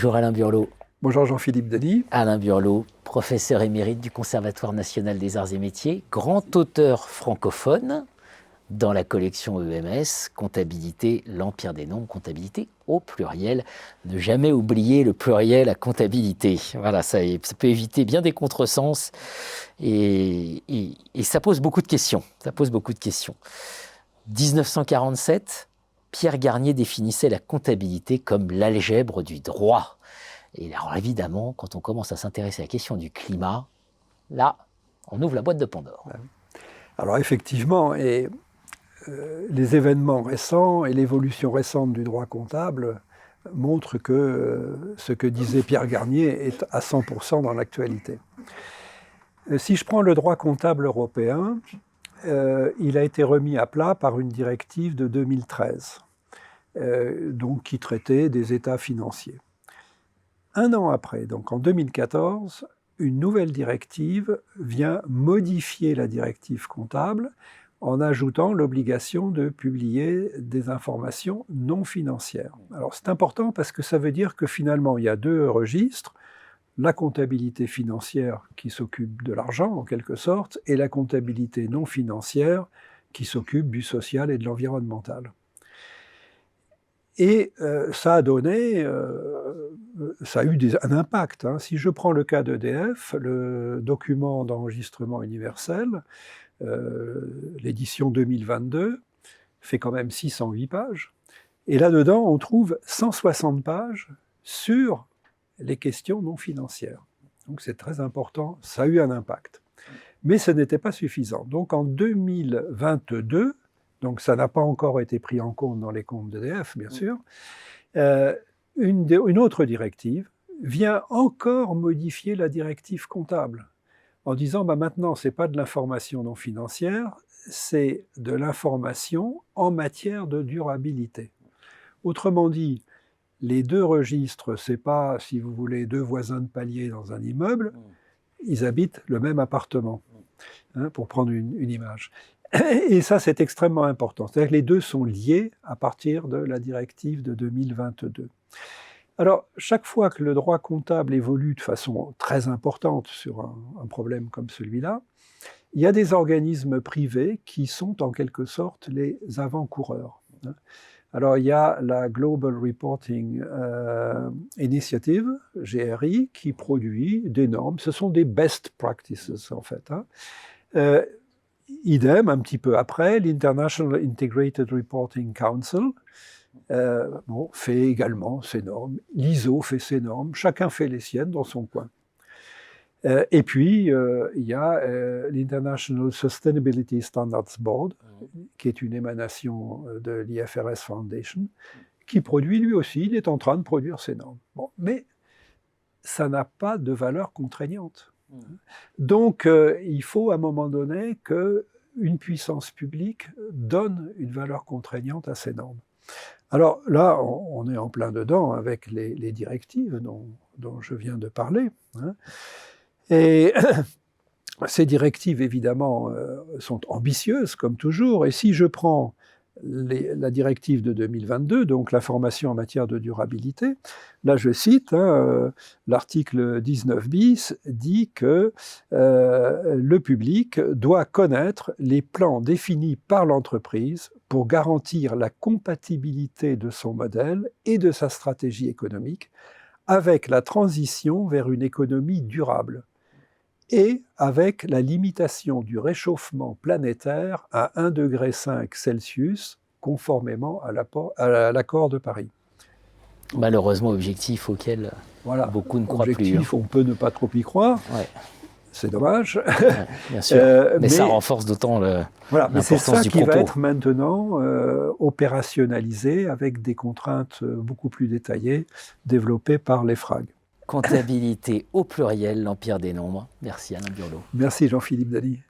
Bonjour Alain Burlot. Bonjour Jean-Philippe Denis. Alain Burlot, professeur émérite du Conservatoire national des arts et métiers, grand auteur francophone dans la collection EMS, Comptabilité, l'Empire des nombres, comptabilité au pluriel. Ne jamais oublier le pluriel à comptabilité. Voilà, ça peut éviter bien des contresens et ça pose beaucoup de questions. 1947, Pierre Garnier définissait la comptabilité comme l'algèbre du droit. Et alors évidemment, quand on commence à s'intéresser à la question du climat, là, on ouvre la boîte de Pandore. Alors effectivement, les événements récents et l'évolution récente du droit comptable montrent que ce que disait Pierre Garnier est à 100% dans l'actualité. Si je prends le droit comptable européen, il a été remis à plat par une directive de 2013, donc qui traitait des états financiers. Un an après, donc en 2014, une nouvelle directive vient modifier la directive comptable en ajoutant l'obligation de publier des informations non financières. Alors c'est important parce que ça veut dire que finalement il y a deux registres, la comptabilité financière qui s'occupe de l'argent en quelque sorte et la comptabilité non financière qui s'occupe du social et de l'environnemental. Et ça a donné, ça a eu un impact. Si je prends le cas d'EDF, le document d'enregistrement universel, l'édition 2022, fait quand même 608 pages. Et là-dedans, on trouve 160 pages sur les questions non financières. Donc c'est très important, ça a eu un impact. Mais ce n'était pas suffisant. Donc en 2022, donc ça n'a pas encore été pris en compte dans les comptes d'EDF, bien sûr, une autre directive vient encore modifier la directive comptable en disant maintenant, ce n'est pas de l'information non financière, c'est de l'information en matière de durabilité. Autrement dit, les deux registres, ce n'est pas, si vous voulez, deux voisins de palier dans un immeuble, ils habitent le même appartement, pour prendre une image. Et ça, c'est extrêmement important. C'est-à-dire que les deux sont liés à partir de la directive de 2022. Alors, chaque fois que le droit comptable évolue de façon très importante sur un problème comme celui-là, il y a des organismes privés qui sont en quelque sorte les avant-coureurs. Alors, il y a la Global Reporting Initiative, GRI, qui produit des normes. Ce sont des best practices, en fait. Idem, un petit peu après, l'International Integrated Reporting Council fait également ses normes. L'ISO fait ses normes. Chacun fait les siennes dans son coin. Et puis, il y a l'International Sustainability Standards Board, qui est une émanation de l'IFRS Foundation, qui produit lui aussi, il est en train de produire ses normes. Bon, mais ça n'a pas de valeur contraignante. Donc, il faut à un moment donné qu'une puissance publique donne une valeur contraignante à ces normes. Alors là, on est en plein dedans avec les directives dont je viens de parler. Et ces directives, évidemment, sont ambitieuses, comme toujours. Et si je prends la directive de 2022, donc l'information en matière de durabilité, là je cite, l'article 19 bis dit que le public doit connaître les plans définis par l'entreprise pour garantir la compatibilité de son modèle et de sa stratégie économique avec la transition vers une économie durable et avec la limitation du réchauffement planétaire à 1,5 degré Celsius, conformément à l'accord de Paris. Malheureusement, objectif auquel beaucoup ne croient plus. Objectif, on peut ne pas trop y croire. Ouais. C'est dommage. Ouais, bien sûr. Mais ça renforce d'autant l'importance mais c'est ça du qui propos. va être maintenant opérationnalisé avec des contraintes beaucoup plus détaillées développées par l'EFRAG. Comptabilité au pluriel, l'Empire des nombres. Merci Alain Burlot. Merci Jean-Philippe Denis.